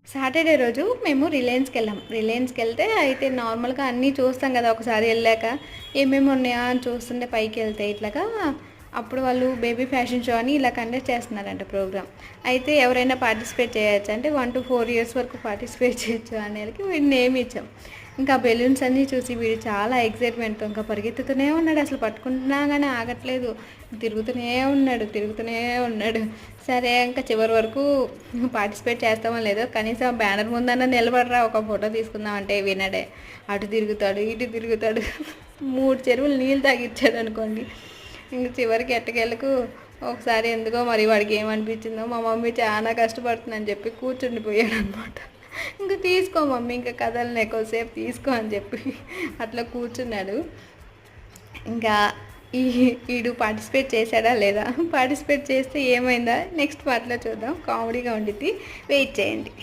Saturday రోజు మేము రిలయన్స్‌కెళ్తే అయితే నార్మల్‌గా అన్నీ చూస్తాం కదా! ఒకసారి ఎళ్ళాక ఏమేమి ఉన్నాయా అని చూస్తుంటే పైకెళ్తే ఇట్లాగా అప్పుడు వాళ్ళు బేబీ ఫ్యాషన్ షో అని ఇలా కండక్ట్ చేస్తున్నారంట ప్రోగ్రామ్. అయితే ఎవరైనా పార్టిసిపేట్ చేయొచ్చు. అంటే 1-4 ఇయర్స్ వరకు పార్టిసిపేట్ చేయొచ్చు అనేళ్ళకి వీడి నేమ్ ఇచ్చాం. ఇంకా బెలూన్స్ అన్నీ చూసి వీడు చాలా ఎక్సైట్‌మెంట్‌తో ఇంకా పరిగెత్తుతూనే ఉన్నాడు. అసలు పట్టుకుంటున్నా గానీ ఆగట్లేదు. తిరుగుతూనే ఉన్నాడు. సరే ఇంకా చివరి వరకు పార్టిసిపేట్ చేస్తామో లేదో కనీసం బ్యానర్ ముందన్నా నిలబడరా ఒక ఫోటో తీసుకుందాం అంటే వినడే. అటు తిరుగుతాడు, ఇటు తిరుగుతాడు. 3 చెరువులు నీళ్ళు తాగిచ్చాడు అనుకోండి. ఇంక చివరికి ఎట్టకేలకు ఒకసారి ఎందుకో మరి వాడికి ఏమనిపించిందో మా మమ్మీ చాలా కష్టపడుతుందని చెప్పి కూర్చుండిపోయాడనమాట. ఇంక తీసుకో మమ్మీ ఇంక కదలనే కొద్దిసేపు తీసుకో అని చెప్పి అట్లా కూర్చున్నాడు. ఇంకా ఈడు పార్టిసిపేట్ చేశాడా లేదా? పార్టిసిపేట్ చేస్తే ఏమైందా నెక్స్ట్ పార్ట్‌లో చూద్దాం. కామెడీగా ఉండిద్ది. వెయిట్ చేయండి.